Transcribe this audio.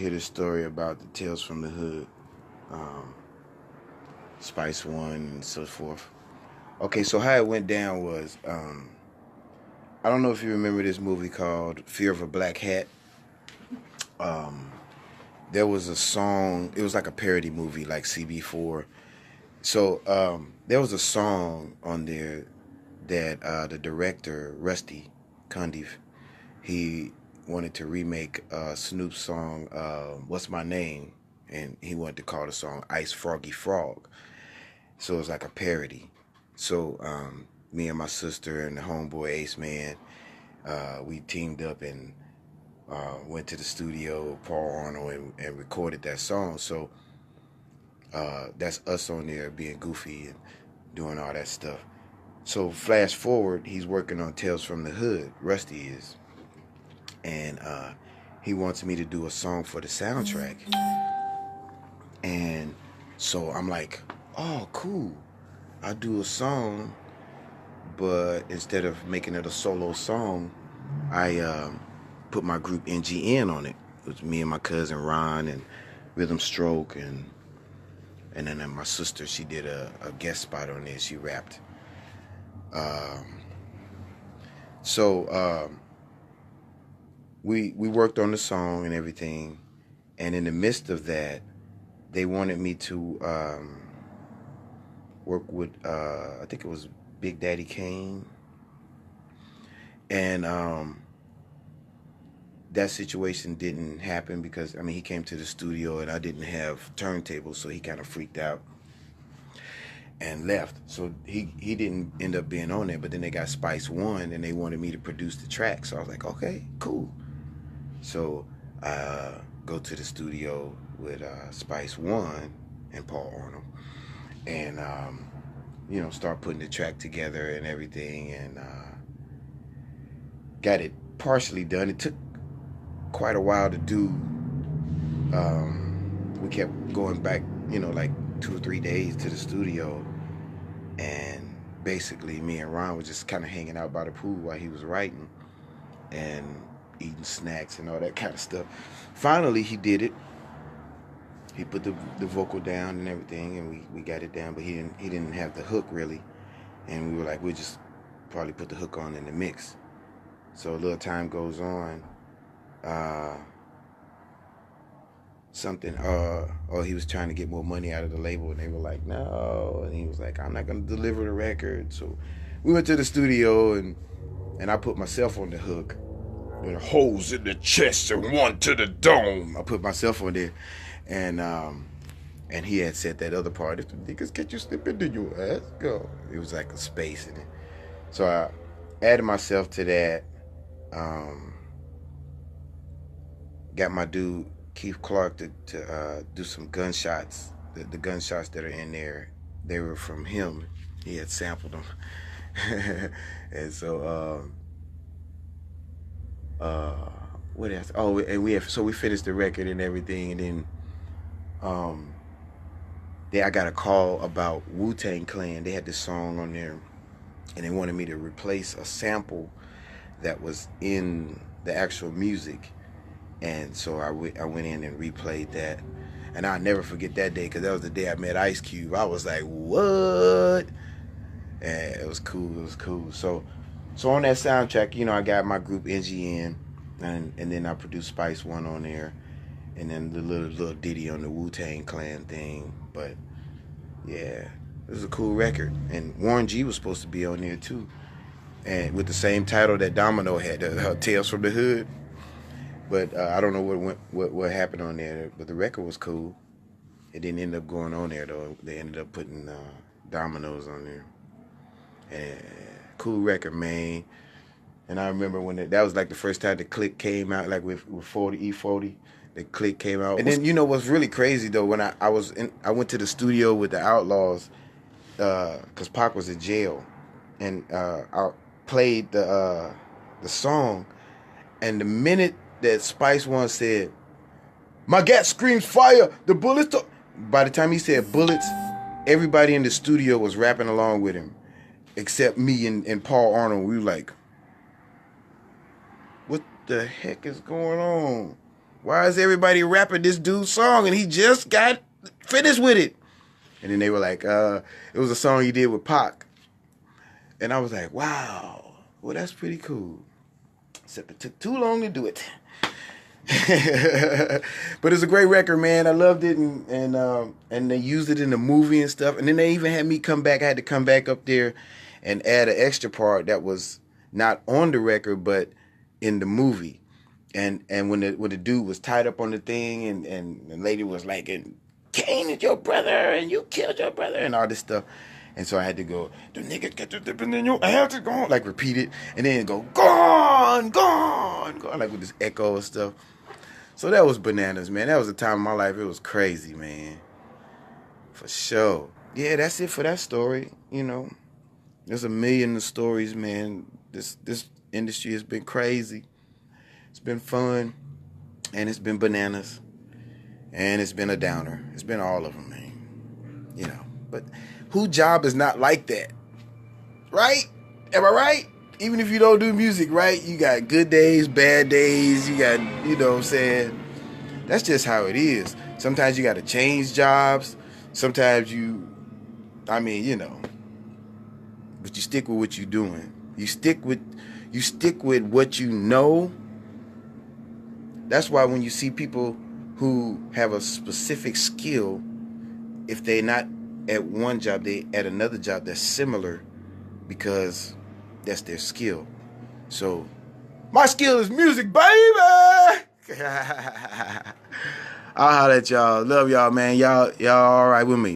Hear the story about the Tales from the Hood, um, Spice One, and so forth. Okay, so how it went down was, I don't know if you remember this movie called Fear of a Black Hat. Um, there was a song. It was like a parody movie, like CB4. So there was a song on there that the director Rusty Cundiff, he wanted to remake Snoop's song "What's My Name," and he wanted to call the song "Ice Froggy Frog." So it was like a parody. So me and my sister and the homeboy Ace Man, we teamed up and went to the studio, Paul Arnold, and recorded that song. So that's us on there being goofy and doing all that stuff. So flash forward, he's working on Tales from the Hood. Rusty is, and he wants me to do a song for the soundtrack. And so I'm like, oh, cool. I'll do a song, but instead of making it a solo song, I put my group NGN on it. It was me and my cousin Ron and Rhythm Stroke, and then my sister, she did a guest spot on there. She rapped. Um, so we worked on the song and everything, and in the midst of that, they wanted me to work with I think it was Big Daddy Kane, and that situation didn't happen because I mean he came to the studio and I didn't have turntables, so he kind of freaked out and left. So he didn't end up being on there. But then they got Spice One and they wanted me to produce the track, so I was like, okay, cool. So I go to the studio with Spice One and Paul Arnold, and start putting the track together and everything, and got it partially done. It took quite a while to do. We kept going back, like 2 or 3 days to the studio, and basically me and Ron was just kind of hanging out by the pool while he was writing and eating snacks and all that kind of stuff. Finally, he did it. He put the vocal down and everything, and we got it down. But he didn't have the hook really, and we were like, we'll just probably put the hook on in the mix. So a little time goes on. He was trying to get more money out of the label, and they were like, no, and he was like, I'm not gonna deliver the record. So we went to the studio, and I put myself on the hook, holes in the chest and one to the dome. I put myself on there, and he had said that other part, if the niggas get you slip into your ass, go. It was like a space in it. So I added myself to that. Got my dude Keith Clark to do some gunshots. The gunshots that are in there, they were from him. He had sampled them. And so what else? Oh, and we finished the record and everything, and then I got a call about Wu-Tang Clan. They had this song on there, and they wanted me to replace a sample that was in the actual music. And so I went in and replayed that. And I'll never forget that day, because that was the day I met Ice Cube. I was like, what? And it was cool. So on that soundtrack, I got my group NGN, and then I produced Spice One on there, and then the little ditty on the Wu-Tang Clan thing. But yeah, it was a cool record. And Warren G was supposed to be on there too, and with the same title that Domino had, Tales from the Hood. But I don't know what happened on there. But the record was cool. It didn't end up going on there though. They ended up putting Dominoes on there. And cool record, man. And I remember when that was like the first time the click came out, like with 40 E40. The click came out. And then what's really crazy though, when I went to the studio with the Outlaws, because Pac was in jail, and I played the song, and the minute that Spice One said, my gat screams fire, the bullets. By the time he said bullets, everybody in the studio was rapping along with him, except me and Paul Arnold. We were like, what the heck is going on? Why is everybody rapping this dude's song and he just got finished with it? And then they were like, it was a song he did with Pac. And I was like, wow, well, that's pretty cool. Except it took too long to do it. But it's a great record, man. I loved it, and they used it in the movie and stuff. And then they even had me come back. I had to come back up there and add an extra part that was not on the record, but in the movie. And when the dude was tied up on the thing, and the lady was like, and Kane is your brother, and you killed your brother, and all this stuff. And so I had to go, the nigga get the dip in your ass, gone, like repeat it, and then go, gone, gone, gone, like with this echo and stuff. So that was bananas, man. That was a time in my life, it was crazy, man. For sure. Yeah, that's it for that story, you know. There's a million of stories, man. This industry has been crazy. It's been fun, and it's been bananas, and it's been a downer. It's been all of them, man. You know, but whose job is not like that? Right? Am I right? Even if you don't do music, right? You got good days, bad days. You got, you know what I'm saying? That's just how it is. Sometimes you got to change jobs. Sometimes you know. But you stick with what you're doing. You stick with what you know. That's why when you see people who have a specific skill, if they're not at one job, they at another job that's similar, because that's their skill. So my skill is music, baby. I'll holler at y'all. Love y'all, man. Y'all all right with me.